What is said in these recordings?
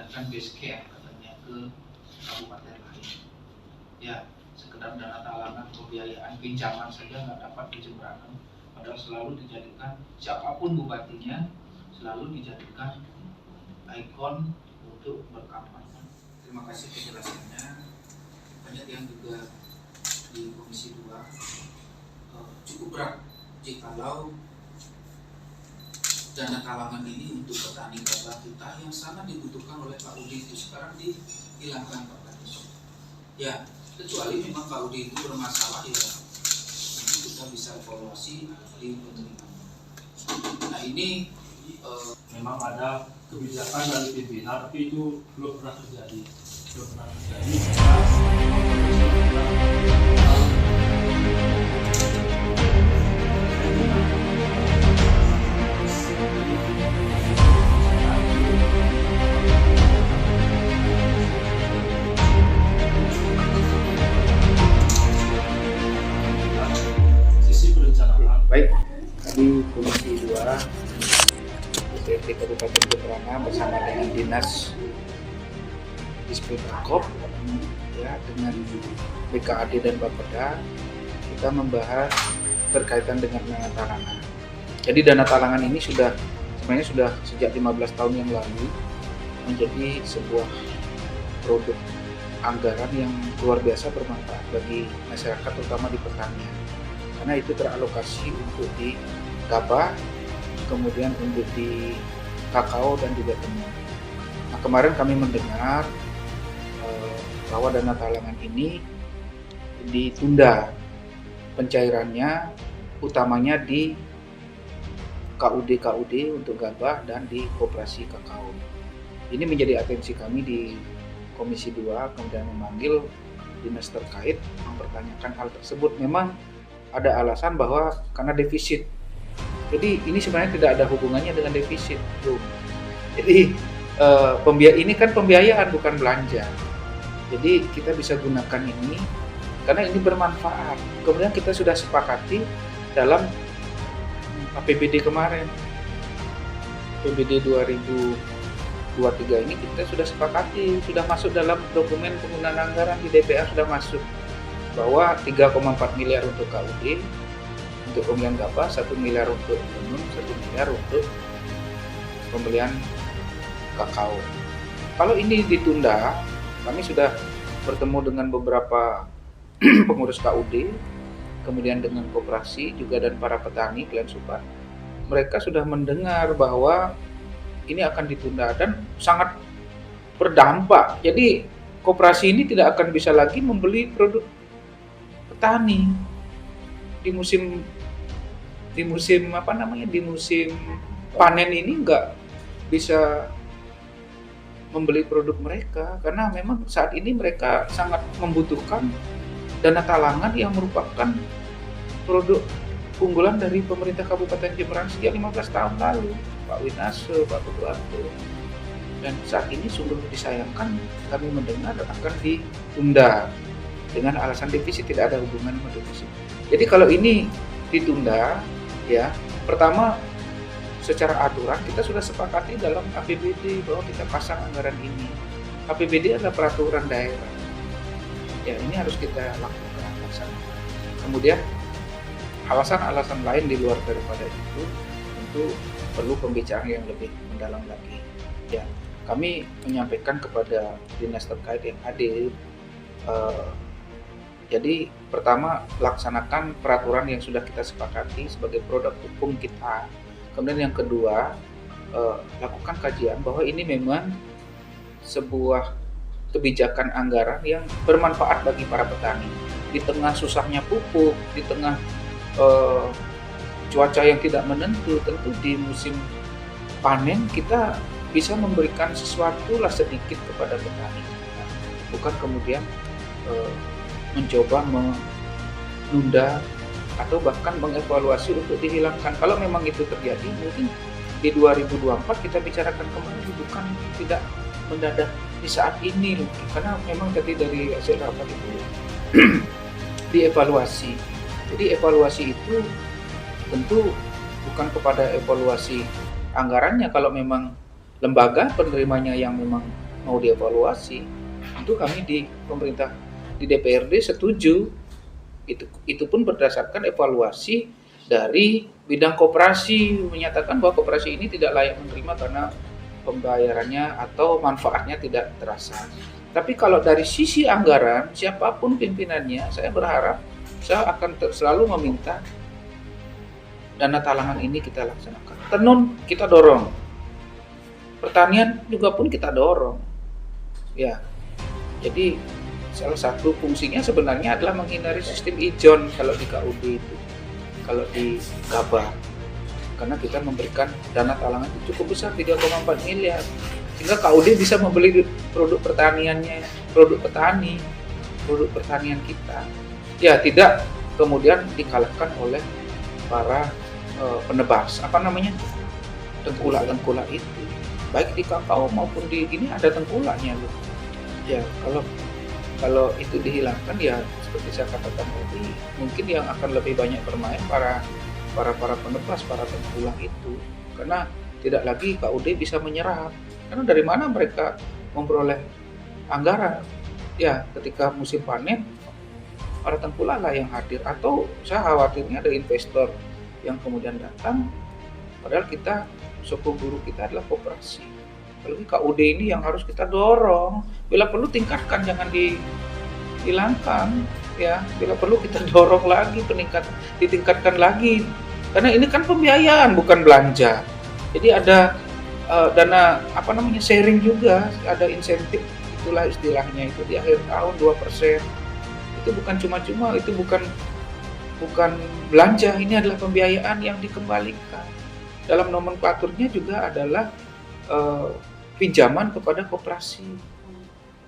mengadakan base camp katanya ke kabupaten lain. Ya, sekedar dana talangan pembiayaan pinjaman saja nggak dapat di Jemberana, padahal selalu dijadikan siapapun bupatinya selalu dijadikan ikon untuk berkampanye. Terima kasih penjelasannya. Banyak yang juga di Komisi 2 cukup berat jikalau dana talangan ini untuk petani gabah kita yang sangat dibutuhkan oleh Pak Udi itu sekarang dihilangkan Pak Kadis. Ya, kecuali memang Pak Udi itu bermasalah ya, nanti kita bisa evaluasi di pemerintahan. Nah ini memang ada kebijakan dari pimpinan, tapi itu belum pernah terjadi. Sisi perencanaan. baik, kami Komisi 2 DPRD Kabupaten Jemberana bersama dengan Dinas Disperindak ya, dengan BKAD dan Bapeda, kita membahas berkaitan dengan dana talangan. Jadi dana talangan ini sebenarnya sudah sejak 15 tahun yang lalu menjadi sebuah produk anggaran yang luar biasa bermanfaat bagi masyarakat, terutama di pertanian, karena itu teralokasi untuk di gabah, kemudian untuk di kakao dan juga tenun. Nah, kemarin kami mendengar bahwa dana talangan ini ditunda pencairannya, utamanya di KUD untuk gabah dan di koperasi kakao. Ini menjadi atensi kami di Komisi 2, kemudian memanggil dinas terkait mempertanyakan hal tersebut. Memang ada alasan bahwa karena defisit. Jadi ini sebenarnya tidak ada hubungannya dengan defisit, tuh. Jadi ini kan pembiayaan bukan belanja. Jadi kita bisa gunakan ini karena ini bermanfaat. Kemudian kita sudah sepakati dalam APBD kemarin, APBD 2023 ini kita sudah sepakati, sudah masuk dalam dokumen penggunaan anggaran di DPR, sudah masuk bahwa 3,4 miliar untuk KUD, untuk pembelian gabah, 1 miliar untuk tenun, 1 miliar untuk pembelian kakao. Kalau ini ditunda, kami sudah bertemu dengan beberapa pengurus KUD, kemudian dengan koperasi juga dan para petani Klen Supat. Mereka sudah mendengar bahwa ini akan ditunda dan sangat berdampak. Jadi koperasi ini tidak akan bisa lagi membeli produk petani di musim panen ini, nggak bisa membeli produk mereka karena memang saat ini mereka sangat membutuhkan dana talangan yang merupakan produk unggulan dari pemerintah Kabupaten Jemberana sejak 15 tahun lalu, Pak Winase, Pak Ketuarto. Dan saat ini sungguh disayangkan kami mendengar akan ditunda dengan alasan defisit, tidak ada hubungan dengan defisit. Jadi kalau ini ditunda, ya, pertama secara aturan kita sudah sepakati dalam APBD bahwa kita pasang anggaran ini. APBD adalah peraturan daerah. Ya, ini harus kita lakukan. Kemudian alasan-alasan lain di luar daripada itu tentu perlu pembicaraan yang lebih mendalam lagi. Ya, kami menyampaikan kepada dinas terkait yang hadir. Jadi pertama, laksanakan peraturan yang sudah kita sepakati sebagai produk hukum kita. Kemudian yang kedua, lakukan kajian bahwa ini memang sebuah kebijakan anggaran yang bermanfaat bagi para petani. Di tengah susahnya pupuk, di tengah cuaca yang tidak menentu, tentu di musim panen kita bisa memberikan sesuatu lah sedikit kepada petani. Bukan kemudian mencoba menunda atau bahkan mengevaluasi untuk dihilangkan. Kalau memang itu terjadi, mungkin di 2024 kita bicarakan kembali, bukan tidak mendadak di saat ini, karena memang tadi dari hasil rapat itu dievaluasi. Jadi evaluasi itu tentu bukan kepada evaluasi anggarannya. Kalau memang lembaga penerimanya yang memang mau dievaluasi, itu kami di pemerintah di DPRD setuju. Itu pun berdasarkan evaluasi dari bidang koperasi, menyatakan bahwa koperasi ini tidak layak menerima karena pembayarannya atau manfaatnya tidak terasa. Tapi kalau dari sisi anggaran, siapapun pimpinannya, saya berharap saya akan selalu meminta dana talangan ini kita laksanakan. Tenun kita dorong, pertanian juga pun kita dorong. Ya, jadi salah satu fungsinya sebenarnya adalah menghindari sistem ijon kalau di KUD itu, kalau di Gabah, karena kita memberikan dana talangan itu cukup besar 3,4 miliar, sehingga KUD bisa membeli produk pertaniannya, produk pertanian kita. Ya, tidak kemudian dikalahkan oleh para penebas, tengkulak itu, baik di kakao maupun di ini ada tengkulaknya loh. Ya, kalau itu dihilangkan, ya seperti saya katakan tadi, mungkin yang akan lebih banyak bermain para penebas, para tengkulak itu, karena tidak lagi KUD bisa menyerap. Karena dari mana mereka memperoleh anggaran? Ya, ketika musim panen, para tengkulak lah yang hadir, atau saya khawatirnya ada investor yang kemudian datang, padahal kita sokong guru kita adalah koperasi. Apalagi KUD ini yang harus kita dorong, bila perlu tingkatkan, jangan dihilangkan. Ya, bila perlu kita dorong lagi, ditingkatkan lagi, karena ini kan pembiayaan bukan belanja. Jadi ada dana sharing juga, ada insentif, itulah istilahnya, itu di akhir tahun 2%. Itu bukan cuma-cuma, itu bukan belanja, ini adalah pembiayaan yang dikembalikan. Dalam nomenklaturnya juga adalah pinjaman kepada koperasi.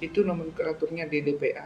Itu nomenklaturnya di DPA.